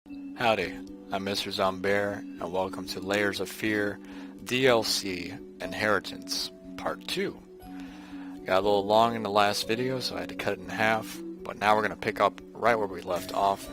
Howdy, I'm Mr. Zombear, and welcome to Layers of Fear DLC Inheritance Part 2. Got a little long in the last video, so I had to cut it in half, but now we're going to pick up right where we left off.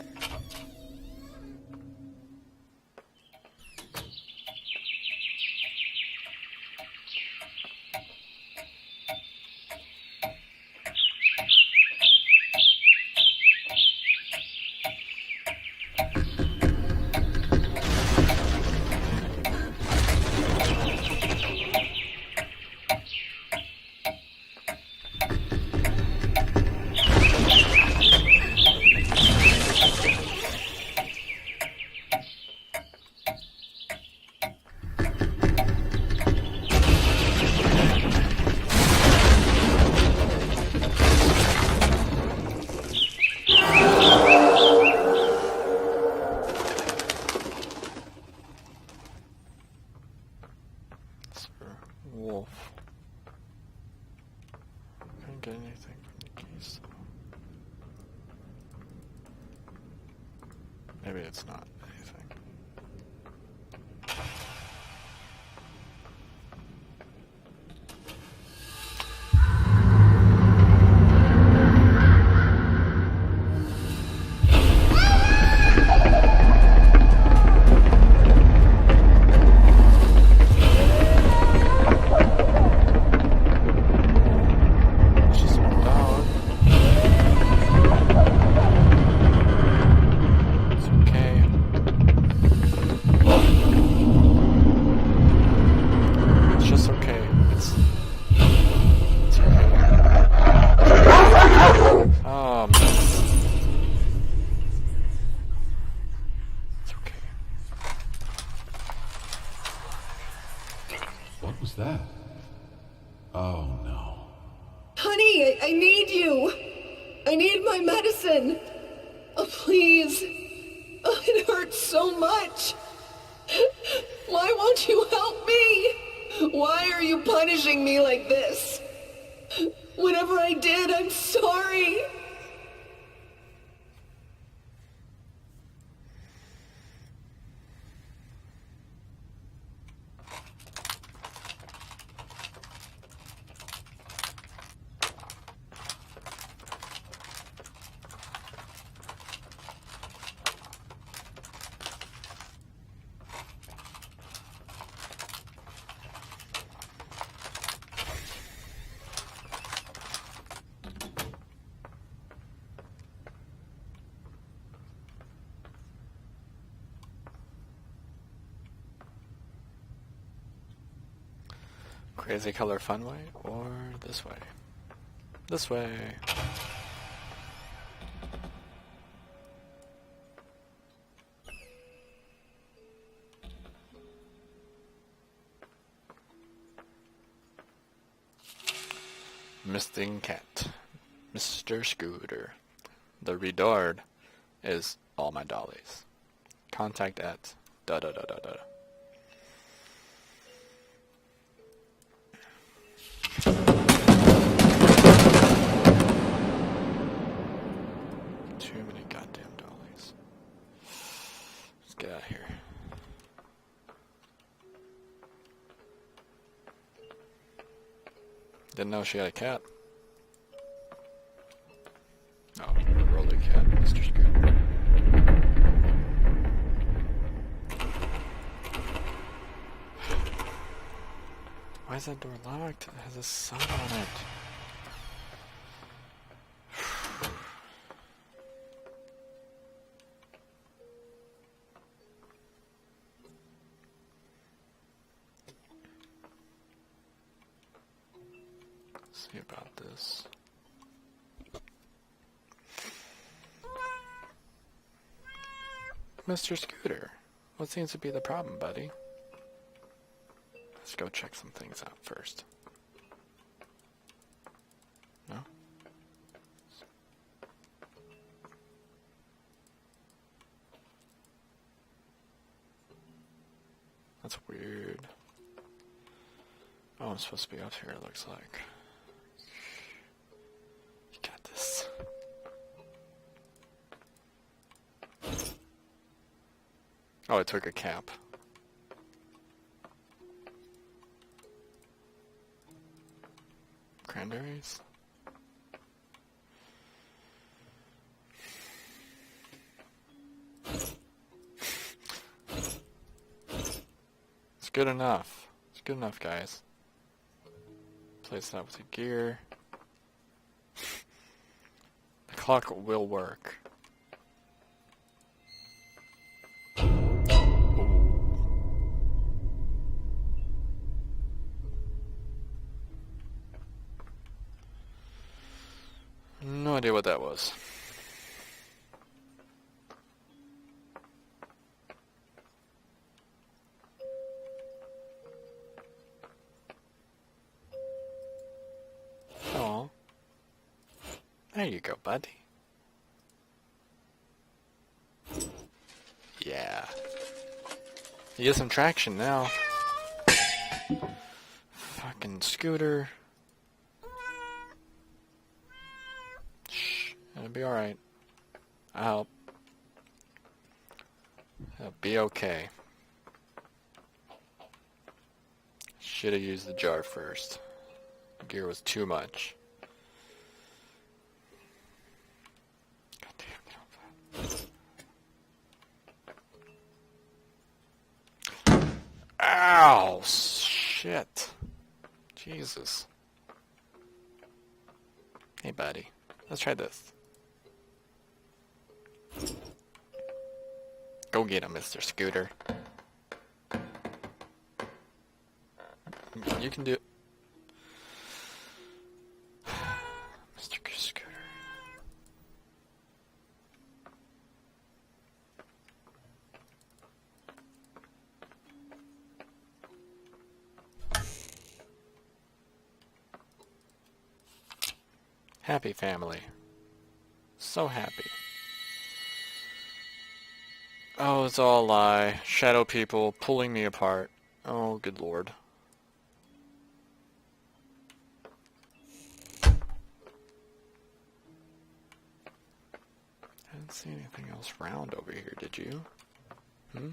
Wolf. Couldn't get anything from the keys, though. Maybe it's not anything. What was that? Oh no. Honey, I need you. I need my medicine. Oh, please. Oh, it hurts so much. Why won't you help me? Why are you punishing me like this? Whatever I did, I'm sorry. Crazy color fun way, or this way? This way. Missing cat. Mr. Scooter. The Redord is all my dollies. Contact at da da da da da. Too many goddamn dollies. Let's get out of here. Didn't know she had a cat. Oh, roller cat, Mr. Scooter. Why is that door locked? It has a sign on it. See about this. Mr. Scooter, what seems to be the problem, buddy? Let's go check some things out first. No? That's weird. Oh, I'm supposed to be up here, it looks like. You got this. Oh, I took a cap. Cranberries? It's good enough. It's good enough, guys. Place that with the gear. The clock will work. No idea what that was. Oh. There you go, buddy. Yeah. You get some traction now. Fucking scooter. Shh. It'll be alright. I'll help. It'll be okay. Should have used the jar first. Gear was too much. God damn, get off that. Ow! Shit. Jesus. Hey, buddy. Let's try this. Go get him, Mr. Scooter. You can do it. Mr. Scooter. Happy family. So happy. Oh, it's all a lie. Shadow people pulling me apart. Oh, good lord. I didn't see anything else round over here, did you? Hmm?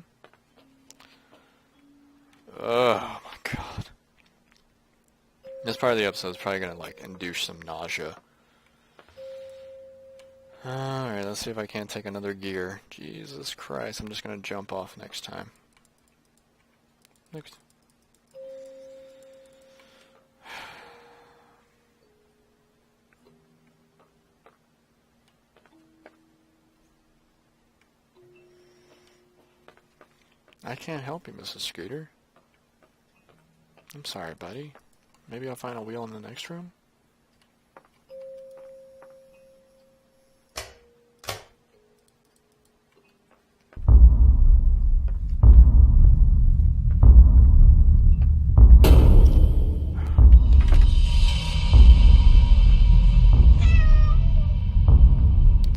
Oh my god. This part of the episode is probably gonna, like, induce some nausea. Alright, let's see if I can't take another gear. Jesus Christ, I'm just gonna jump off next time. Next. I can't help you, Mrs. Scooter. I'm sorry, buddy. Maybe I'll find a wheel in the next room?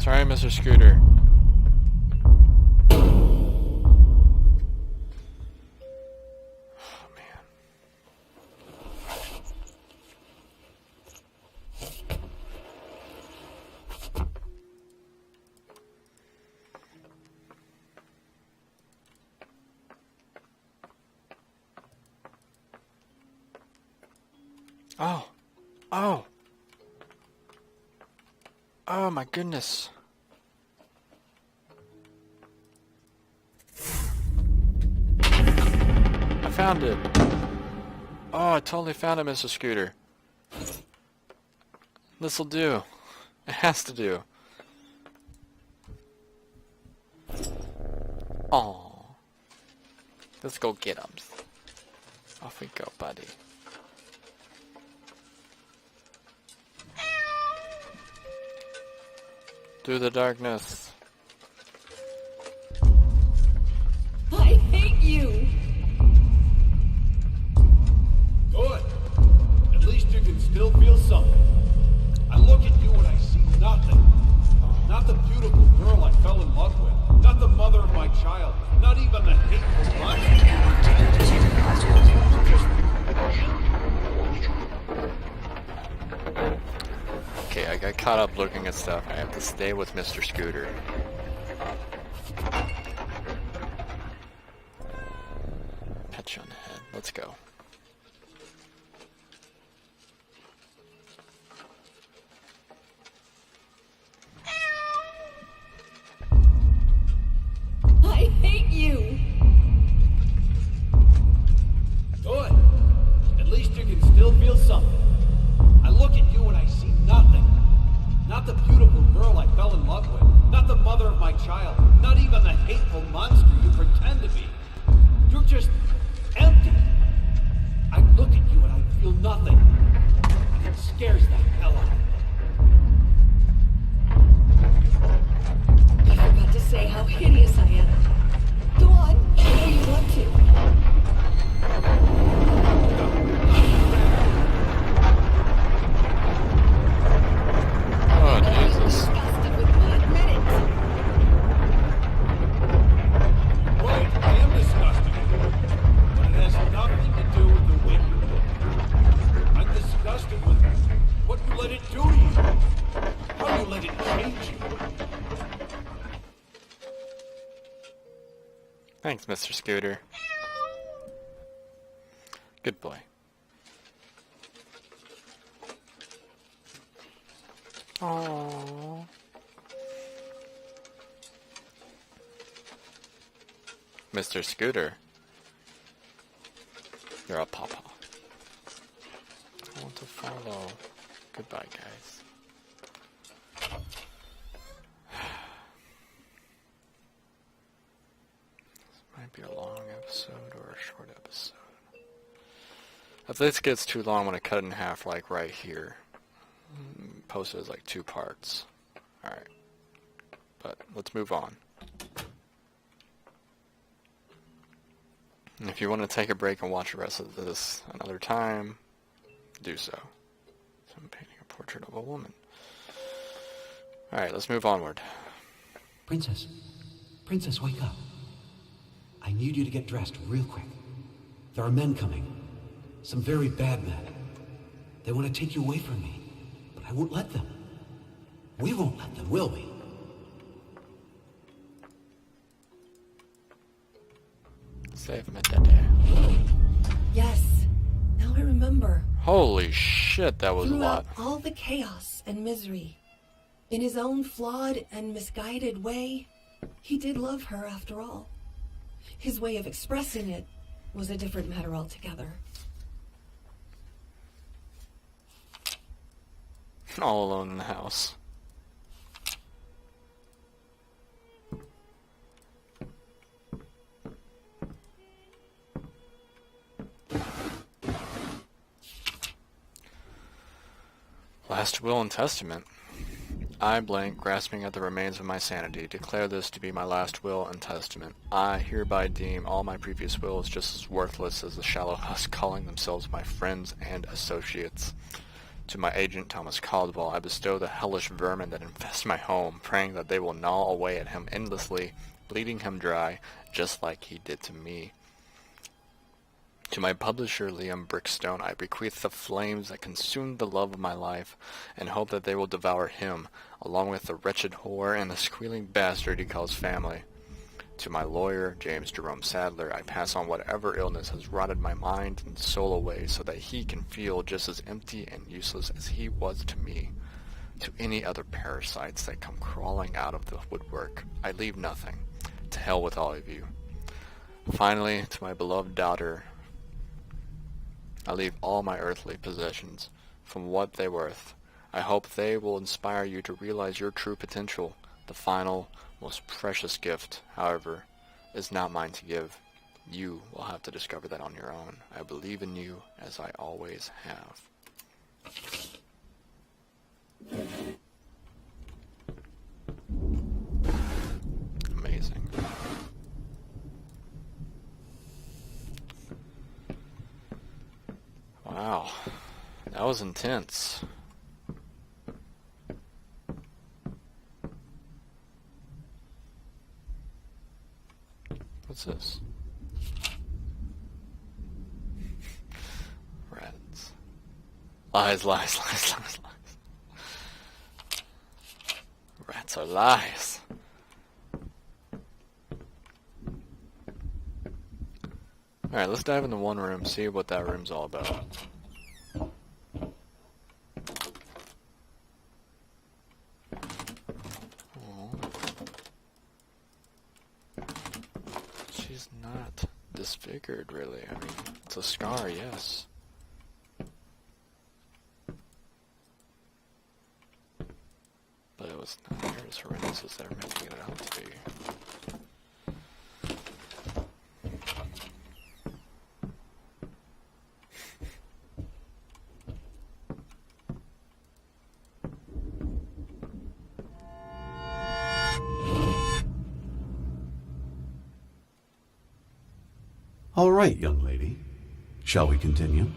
Sorry, Mr. Scooter. Oh. Oh. Oh my goodness. I found it. Oh, I totally found it, Mr. Scooter. This'll do. It has to do. Oh. Let's go get 'em. Off we go, buddy. Through the darkness. I hate you! Good. At least you can still feel something. I look at you and I see nothing. Not the beautiful girl I fell in love with. Not the mother of my child. Not even the hateful Okay, I got caught up looking at stuff. I have to stay with Mr. Scooter. Pet you on the head. Let's go. I hate you! Good. At least you can still feel something. I look at you and I see nothing. Not the beautiful girl I fell in love with. Not the mother of my child. Not even the hateful monster you pretend to be. You're just empty. I look at you and I feel nothing. And it scares the hell out of me. I forgot to say how hideous I am. Go on, I know you want to. Oh, Jesus. Disgusted with me, admit it. Right, I am disgusted. But it has nothing to do with the way you look. I'm disgusted with what you let it do to you. How you let it change you. Thanks, Mr. Scooter. Good boy. Aww. Mr. Scooter. You're a pawpaw. I want to follow. Goodbye, guys. Might be a long episode or a short episode. If this gets too long, I'm going to cut it in half, like right here. Post it as like 2 parts. Alright. But let's move on. And if you want to take a break and watch the rest of this another time, do so. So I'm painting a portrait of a woman. Alright, let's move onward. Princess. Princess, wake up. I need you to get dressed real quick. There are men coming. Some very bad men. They want to take you away from me. But I won't let them. We won't let them, will we? Save me, Daddy. Yes, now I remember. Holy shit, that was a lot. Throughout all the chaos and misery, in his own flawed and misguided way, he did love her after all. His way of expressing it was a different matter altogether. All alone in the house. Last will and testament. I, blank, grasping at the remains of my sanity, declare this to be my last will and testament. I hereby deem all my previous wills just as worthless as the shallow husk calling themselves my friends and associates. To my agent, Thomas Caldwell, I bestow the hellish vermin that infest my home, praying that they will gnaw away at him endlessly, bleeding him dry, just like he did to me. To my publisher, Liam Brickstone, I bequeath the flames that consumed the love of my life, and hope that they will devour him, along with the wretched whore and the squealing bastard he calls family. To my lawyer, James Jerome Sadler, I pass on whatever illness has rotted my mind and soul away so that he can feel just as empty and useless as he was to me. To any other parasites that come crawling out of the woodwork, I leave nothing. To hell with all of you. Finally, to my beloved daughter, I leave all my earthly possessions, from what they're worth. I hope they will inspire you to realize your true potential. The final, most precious gift, however, is not mine to give. You will have to discover that on your own. I believe in you, as I always have. Amazing. Wow, that was intense. What's this? Rats. Lies, lies, lies, lies, lies. Rats are lies. Alright, let's dive into one room, see what that room's all about. Oh. She's not disfigured, really. I mean, it's a scar, yes. But it was not near as horrendous as they're making it out to be. All right, young lady. Shall we continue?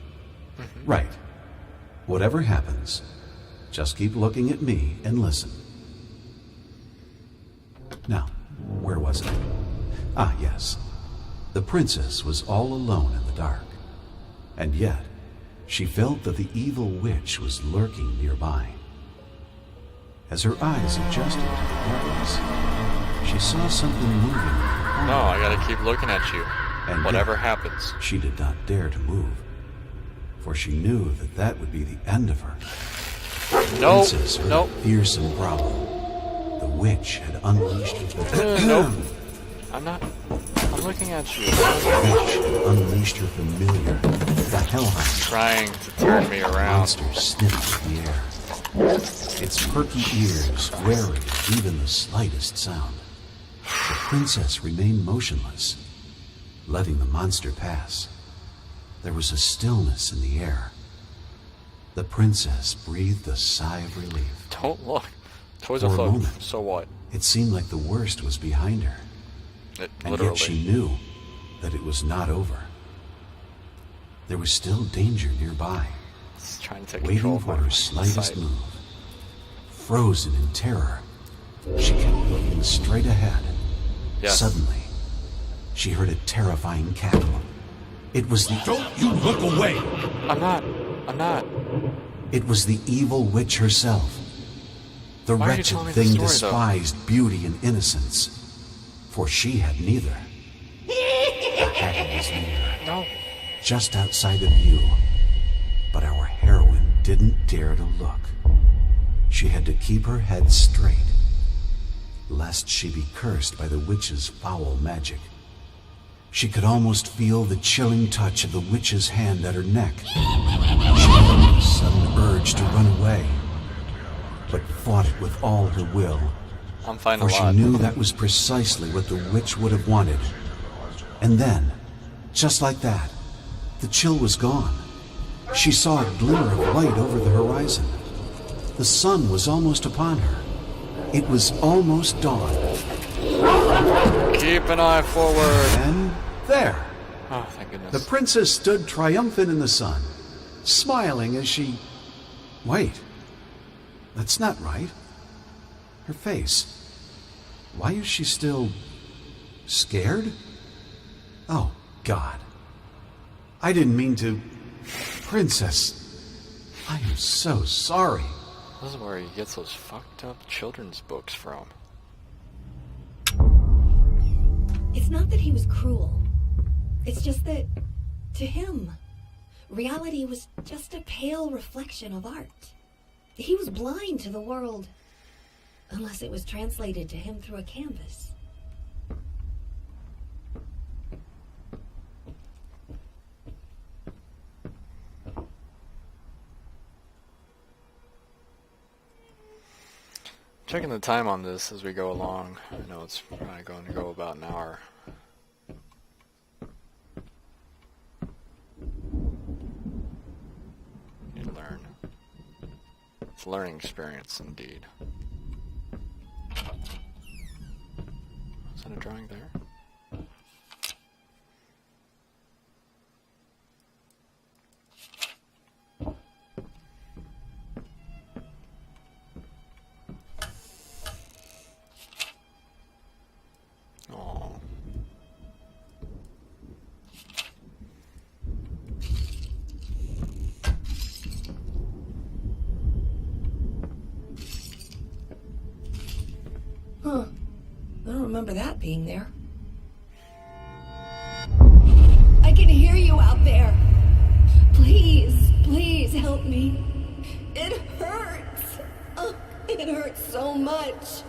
Right. Whatever happens, just keep looking at me and listen. Now, where was it? Ah, yes. The princess was all alone in the dark. And yet, she felt that the evil witch was lurking nearby. As her eyes adjusted to the darkness, she saw something moving in the corner. No, I gotta keep looking at you. And Whatever yet, happens. she did not dare to move, for she knew that that would be the end of her. The Nope. princess heard Nope. a fearsome growl. The witch had unleashed her. Nope. I'm looking at you. The witch had unleashed her familiar, the hellhound. Trying to turn me The around. monster sniffed at the air, its perky ears wary of even the slightest sound. The princess remained motionless, letting the monster pass. There was a stillness in the air. The princess breathed a sigh of relief. Don't look. Toys For are a floating. moment. So what? It seemed like the worst was behind her, and Literally. yet she knew that it was not over. There was still danger nearby, It's trying to take control waiting of for my her slightest sight. move. Frozen in terror, she kept looking straight ahead. Yes. Suddenly, she heard a terrifying cackle. It was the Don't you look away! I'm not. It was the evil witch herself. The Why are you wretched telling me the thing story, though? despised beauty and innocence, for she had neither. The hag was near, No. just outside of view, but our heroine didn't dare to look. She had to keep her head straight, lest she be cursed by the witch's foul magic. She could almost feel the chilling touch of the witch's hand at her neck. She felt a sudden urge to run away, but fought it with all her will, I'm finding for a she lot. knew that was precisely what the witch would have wanted. And then, just like that, the chill was gone. She saw a glimmer of light over the horizon. The sun was almost upon her. It was almost dawn. Keep an eye forward. And there, Oh, thank goodness. the princess stood triumphant in the sun, smiling as she... Wait, that's not right. Her face. Why is she still... scared? Oh, God. I didn't mean to... Princess, I am so sorry. This is where he gets those fucked up children's books from. It's not that he was cruel. It's just that, to him, reality was just a pale reflection of art. He was blind to the world, unless it was translated to him through a canvas. Checking the time on this as we go along. I know it's probably going to go about an hour. You learn. It's a learning experience indeed. Is that a drawing there? Oh. Huh. I don't remember that being there. I can there. Please, please help me. It hurts. Oh, it hurts so much.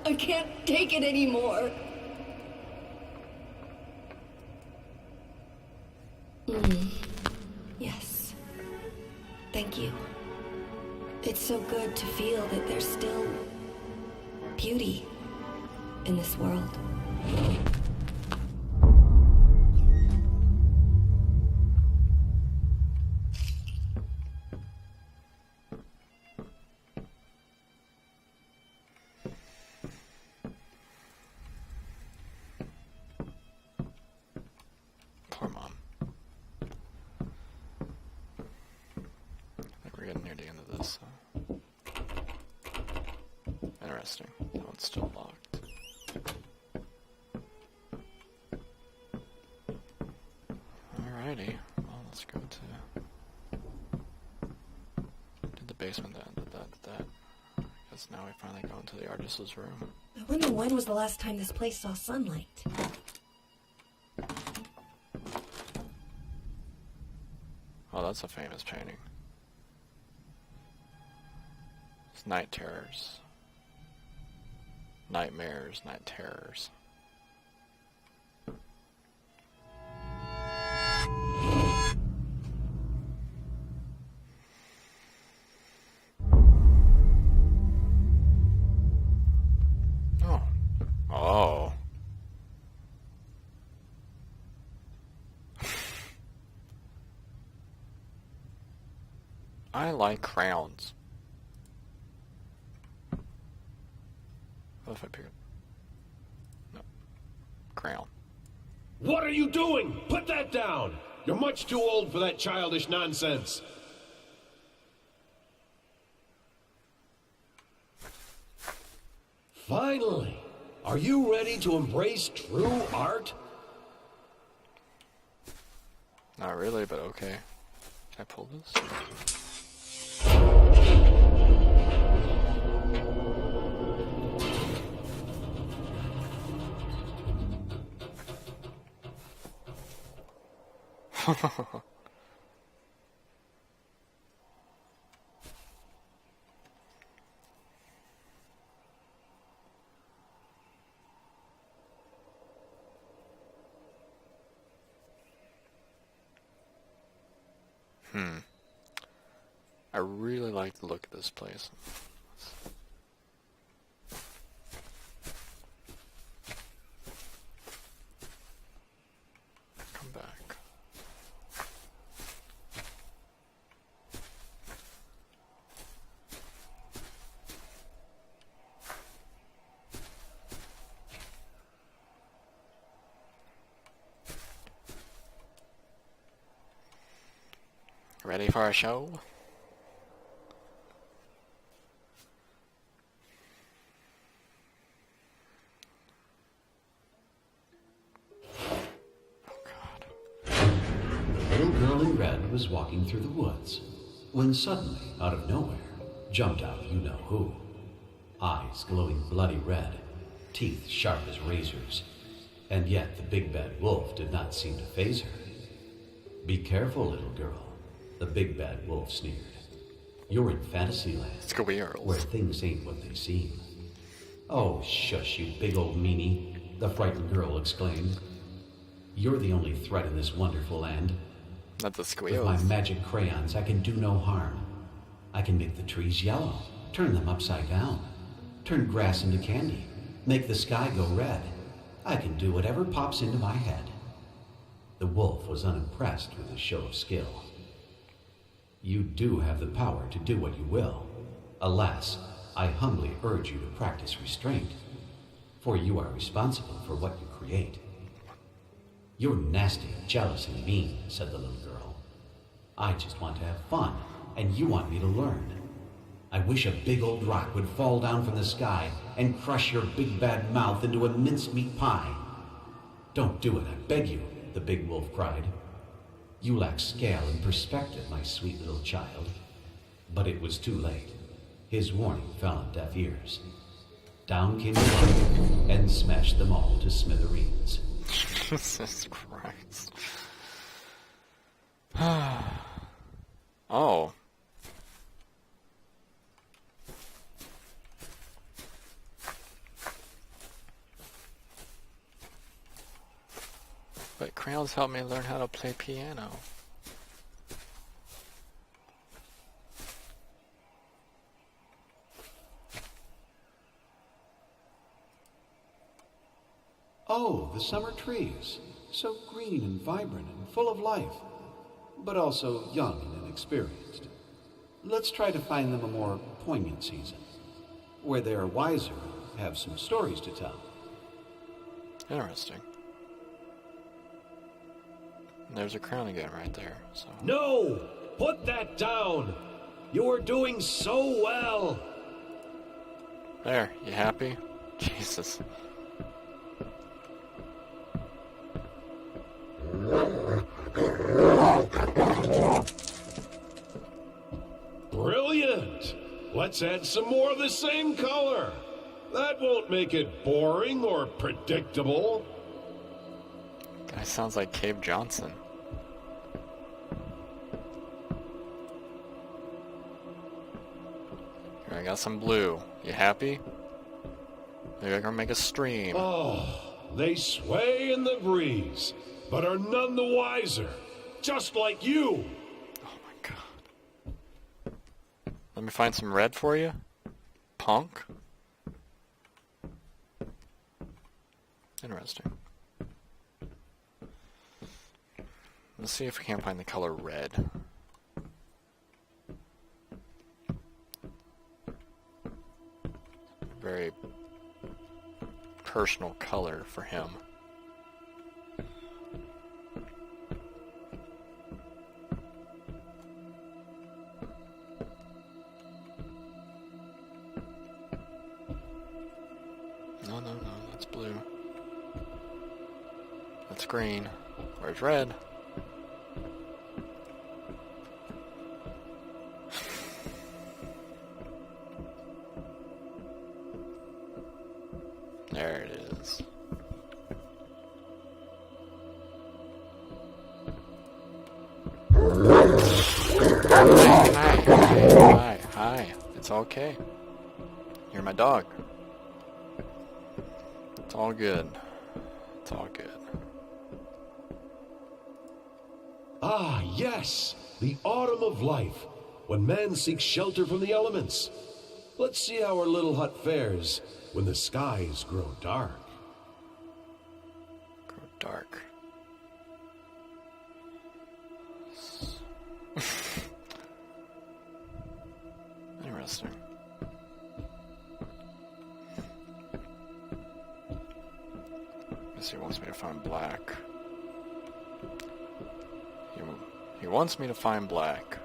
I can't take it anymore. Yes. Thank you. It's so good to feel that there's still beauty in this world. Poor mom. I think we're getting near the end of this. Interesting. That one's still locked. Alrighty. Well, let's go to... Did the basement then. Did that. I guess now we finally go into the artist's room. I wonder when was the last time this place saw sunlight? Oh, that's a famous painting. It's Night Terrors. Nightmares, Night Terrors. Oh. Oh. I like crowns. What if I pick it? No. Crown. What are you doing? Put that down! You're much too old for that childish nonsense. Finally! Are you ready to embrace true art? Not really, but okay. Can I pull this? I really like the look of this place. Come back. Ready for a show? Was walking through the woods when suddenly, out of nowhere, jumped out you-know-who. Eyes glowing bloody red, teeth sharp as razors, and yet the big bad wolf did not seem to faze her. "Be careful, little girl," the big bad wolf sneered. "You're in Fantasyland, where things ain't what they seem." "Oh, shush, you big old meanie," the frightened girl exclaimed. "You're the only threat in this wonderful land. Not the With squeals. my magic crayons, I can do no harm. I can make the trees yellow, turn them upside down, turn grass into candy, make the sky go red. I can do whatever pops into my head." The wolf was unimpressed with his show of skill. "You do have the power to do what you will. Alas, I humbly urge you to practice restraint, for you are responsible for what you create." "You're nasty, jealous, and mean," said the little girl. "I just want to have fun, and you want me to learn. I wish a big old rock would fall down from the sky and crush your big bad mouth into a mincemeat pie." "Don't do it, I beg you," the big wolf cried. "You lack scale and perspective, my sweet little child." But it was too late. His warning fell on deaf ears. Down came the rock and smashed them all to smithereens. Jesus Christ. Oh. But crayons help me learn how to play piano. Oh, the summer trees. So green and vibrant and full of life, but also young and inexperienced. Let's try to find them a more poignant season, where they're wiser and have some stories to tell. Interesting. And there's a crown again right there. So No! Put that down! You're doing so well! there, you happy? Jesus. Brilliant! Let's add some more of the same color. That won't make it boring or predictable. Guy sounds like Cave Johnson. Here, I got some blue. You happy? Maybe I can make a stream. Oh, they sway in the breeze, but are none the wiser. Just like you. Oh my god. Let me find some red for you. Punk. Interesting. Let's see if we can't find the color red. Very personal color for him. No, that's blue. That's green. Where's red? There it is. Hi. It's okay. You're my dog. It's all good. It's all good. Ah, yes! The autumn of life, when man seeks shelter from the elements. Let's see how our little hut fares when the skies grow dark. Grow dark. Interesting. Guess he wants me to find black. He wants me to find black.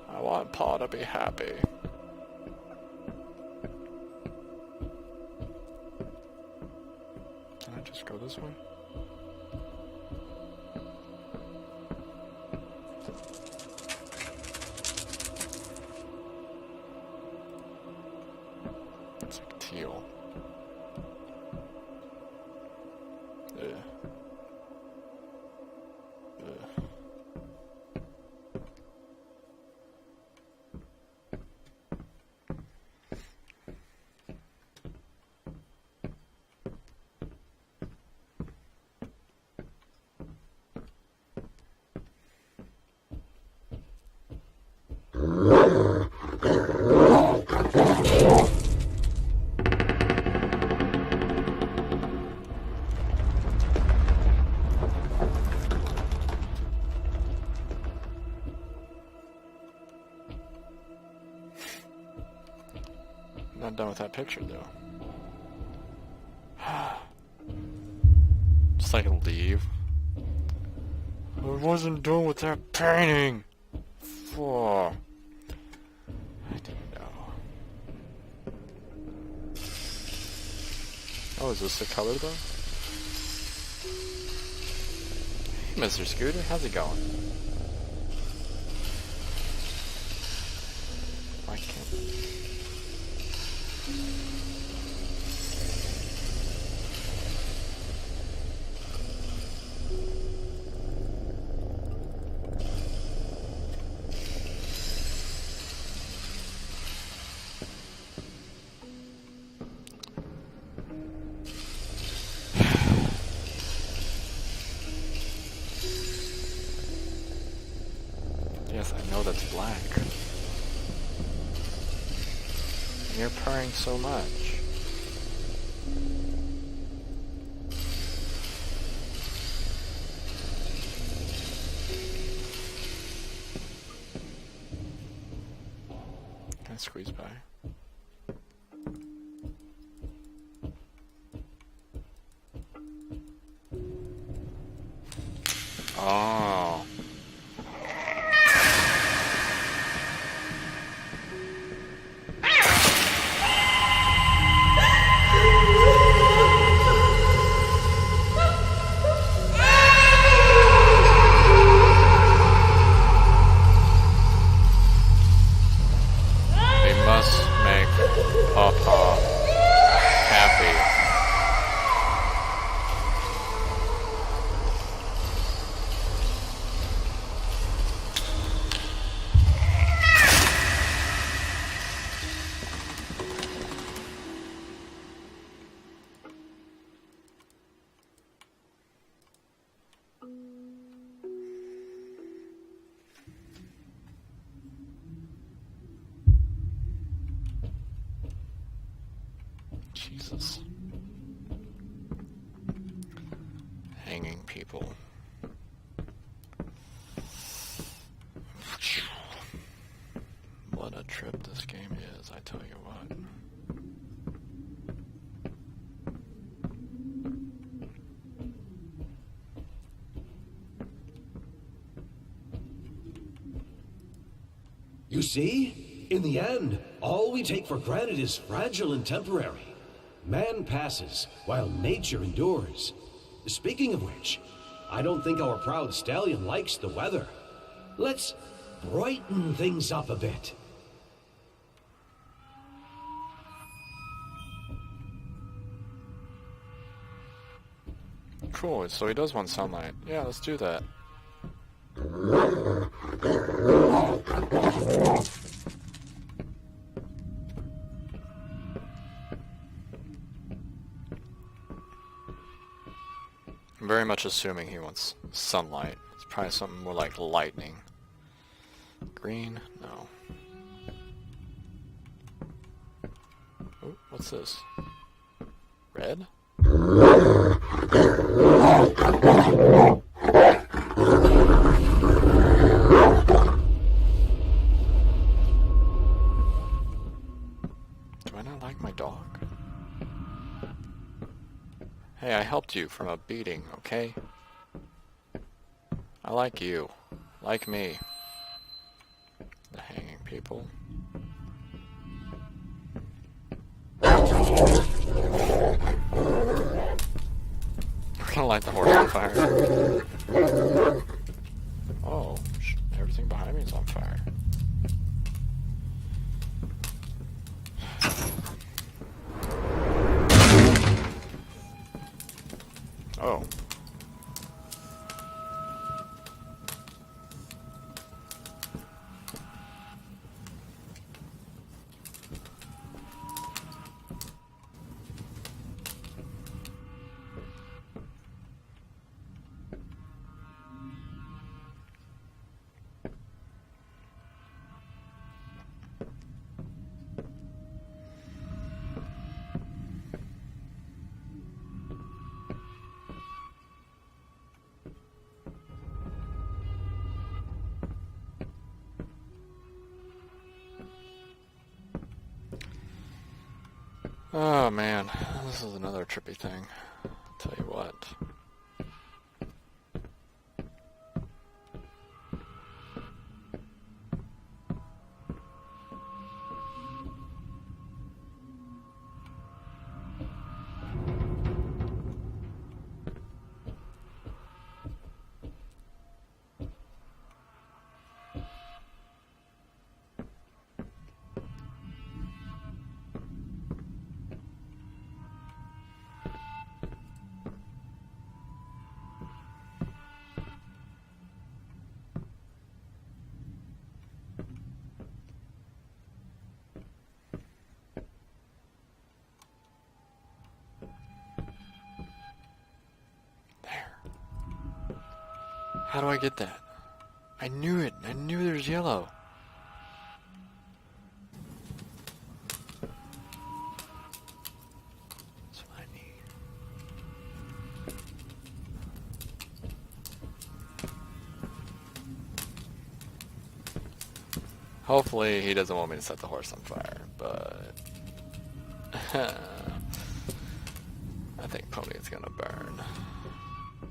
I want Pa to be happy. Can I just go this way? It's like teal. Ugh. Ugh. Not done with that picture though. Just like leave. I wasn't done with that painting. Oh, I didn't know. Oh, is this the color though? Hey, Mr. Scooter, how's it going? Why can't... it's black. And you're purring so much. Can I squeeze by? Oh. We must make Papa happy. Jesus. Hanging people. What a trip this game is, I tell you what. You see? In the end, all we take for granted is fragile and temporary. Man passes, while nature endures. Speaking of which, I don't think our proud stallion likes the weather. Let's brighten things up a bit. Cool, so he does want sunlight. Yeah, let's do that. I'm very much assuming he wants sunlight. It's probably something more like lightning. Green? No. Oh, what's this? Red? Do I not like my dog? Hey, I helped you from a beating, okay? I like you. Like me. The hanging people. We're gonna light the horse on fire. Oh, everything behind me is on fire. Oh. Oh man, this is another trippy thing. I'll tell you what. How do I get that? I knew it. I knew there's yellow. Hopefully he doesn't want me to set the horse on fire, but I think Pony is gonna burn.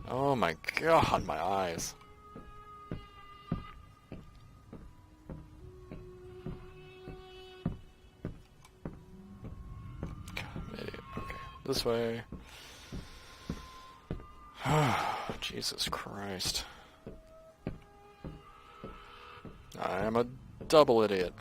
Oh my god, my eyes. Maybe, okay, this way. Jesus Christ. I am a double idiot.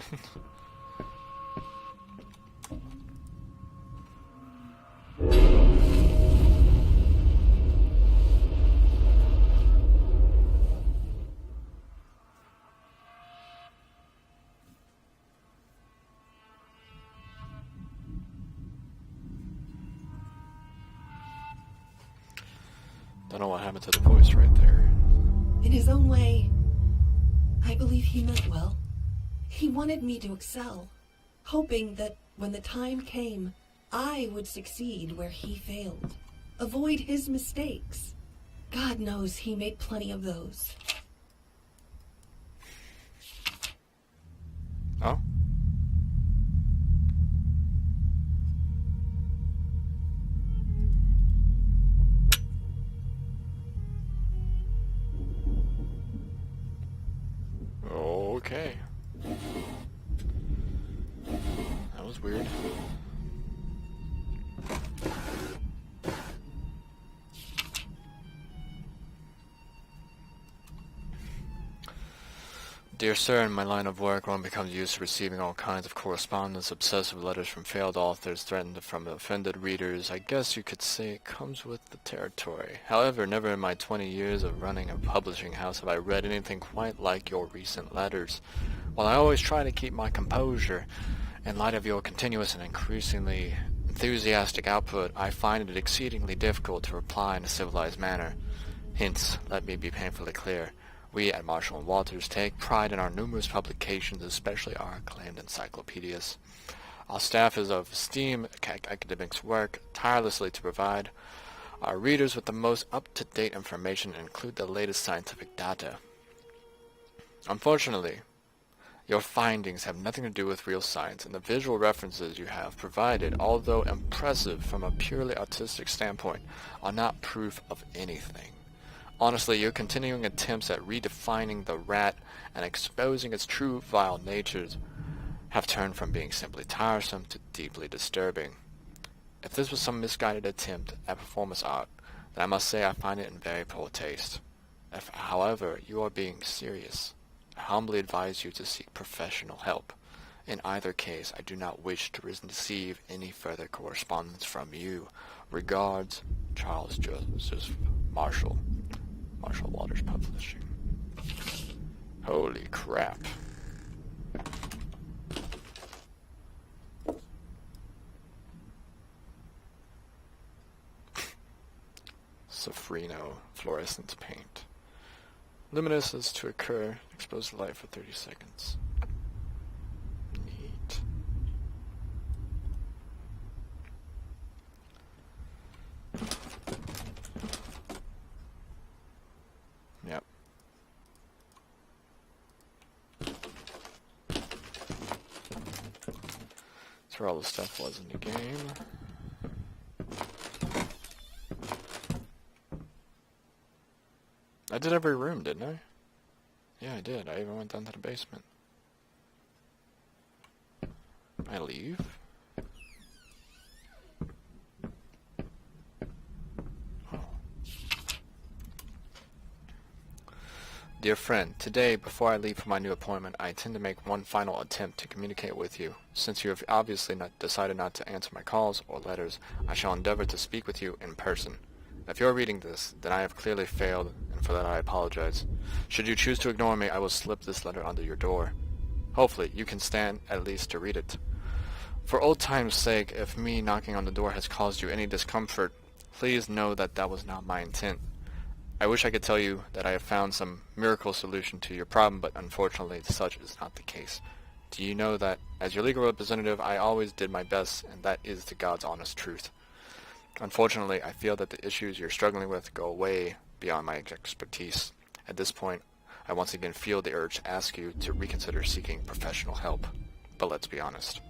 Don't know what happened to the voice right there. In his own way, I believe he meant well. He wanted me to excel, hoping that when the time came, I would succeed where he failed. Avoid his mistakes. God knows he made plenty of those. Oh? Okay. That was weird. Dear Sir, in my line of work, one becomes used to receiving all kinds of correspondence, obsessive letters from failed authors, threatened from offended readers. I guess you could say it comes with the territory. However, never in my 20 years of running a publishing house have I read anything quite like your recent letters. While I always try to keep my composure, in light of your continuous and increasingly enthusiastic output, I find it exceedingly difficult to reply in a civilized manner. Hence, let me be painfully clear. We at Marshall & Walters take pride in our numerous publications, especially our acclaimed encyclopedias. Our staff is of esteem, academics work tirelessly to provide our readers with the most up-to-date information and include the latest scientific data. Unfortunately, your findings have nothing to do with real science, and the visual references you have provided, although impressive from a purely artistic standpoint, are not proof of anything. Honestly, your continuing attempts at redefining the rat and exposing its true vile natures have turned from being simply tiresome to deeply disturbing. If this was some misguided attempt at performance art, then I must say I find it in very poor taste. If, however, you are being serious, I humbly advise you to seek professional help. In either case, I do not wish to receive any further correspondence from you. Regards, Charles Joseph Marshall. Marshall Walters Publishing. Holy crap. Sofrino fluorescent paint. Luminescence to occur, expose the light for 30 seconds. Neat. Yep. That's where all the stuff was in the game. I did every room, didn't I? Yeah, I did. I even went down to the basement. I leave? Oh. Dear friend, today, before I leave for my new appointment, I intend to make one final attempt to communicate with you. Since you have obviously decided not to answer my calls or letters, I shall endeavor to speak with you in person. If you are reading this, then I have clearly failed, and for that I apologize. Should you choose to ignore me, I will slip this letter under your door. Hopefully, you can stand at least to read it. For old time's sake, if me knocking on the door has caused you any discomfort, please know that that was not my intent. I wish I could tell you that I have found some miracle solution to your problem, but unfortunately such is not the case. Do you know that, as your legal representative, I always did my best, and that is the God's honest truth. Unfortunately, I feel that the issues you're struggling with go way beyond my expertise. At this point, I once again feel the urge to ask you to reconsider seeking professional help. But let's be honest.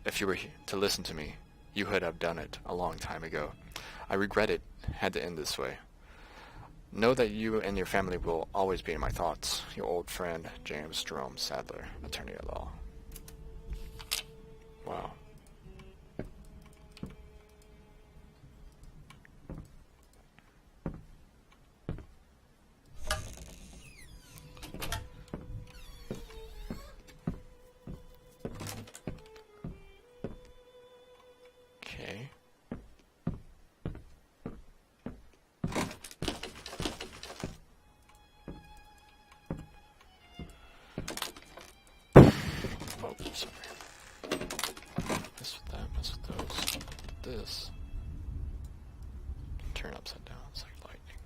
If you were to listen to me, you would have done it a long time ago. I regret it had to end this way. Know that you and your family will always be in my thoughts. Your old friend, James Jerome Sadler, attorney at law. Wow. Okay. Oh, sorry. Mess with that, mess with those. This. Turn upside down, it's like lightning.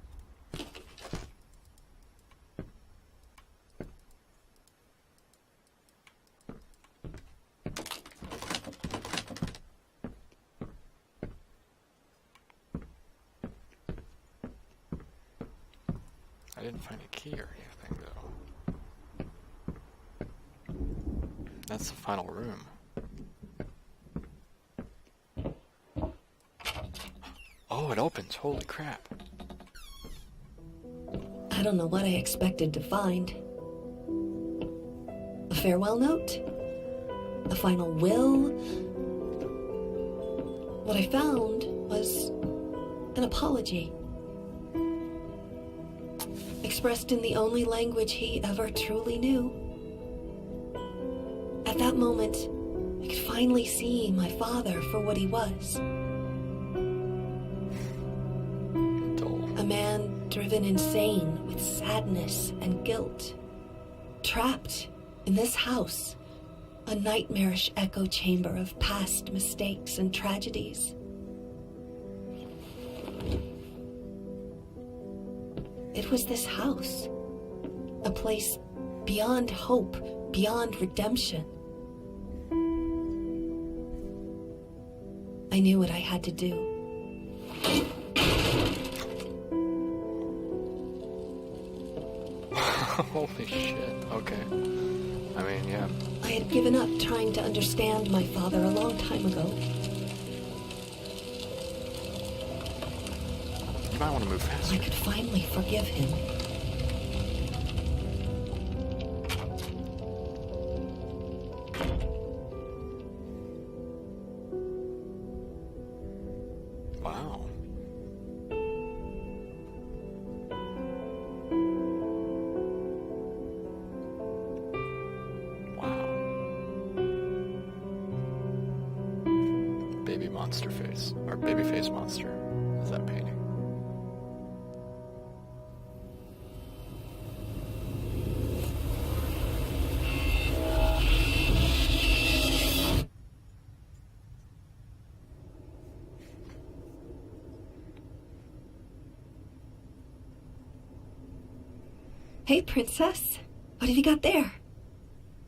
I didn't find a key or anything, though. That's the final room. Oh, it opens. Holy crap. I don't know what I expected to find. A farewell note? A final will? What I found was an apology. Expressed in the only language he ever truly knew. At that moment, I could finally see my father for what he was. A man driven insane with sadness and guilt. Trapped in this house, a nightmarish echo chamber of past mistakes and tragedies. It was this house, a place beyond hope, beyond redemption. I knew what I had to do. Holy shit. Okay. I mean, yeah. I had given up trying to understand my father a long time ago. You might want to move faster. I could finally forgive him. Wow. Baby monster face, or baby face monster, is that painting? Hey, princess. What have you got there?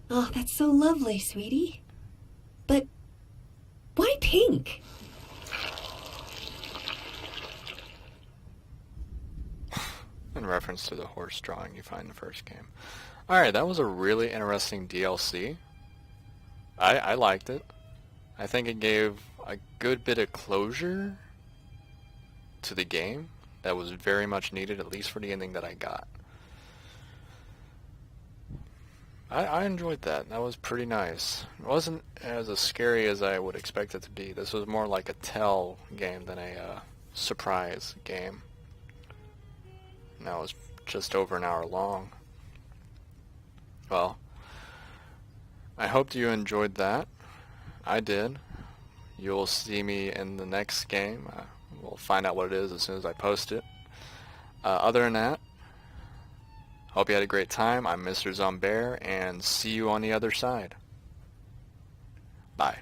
Oh, that's so lovely, sweetie. But why pink? In reference to the horse drawing you find in the first game. Alright, that was a really interesting DLC. I liked it. I think it gave a good bit of closure to the game that was very much needed, at least for the ending that I got. I enjoyed that. That was pretty nice. It wasn't as scary as I would expect it to be. This was more like a tell game than a surprise game. And that was just over an hour long. Well, I hope you enjoyed that. I did. You'll see me in the next game. We'll find out what it is as soon as I post it. Other than that, hope you had a great time. I'm Mr. Zombear, and see you on the other side. Bye.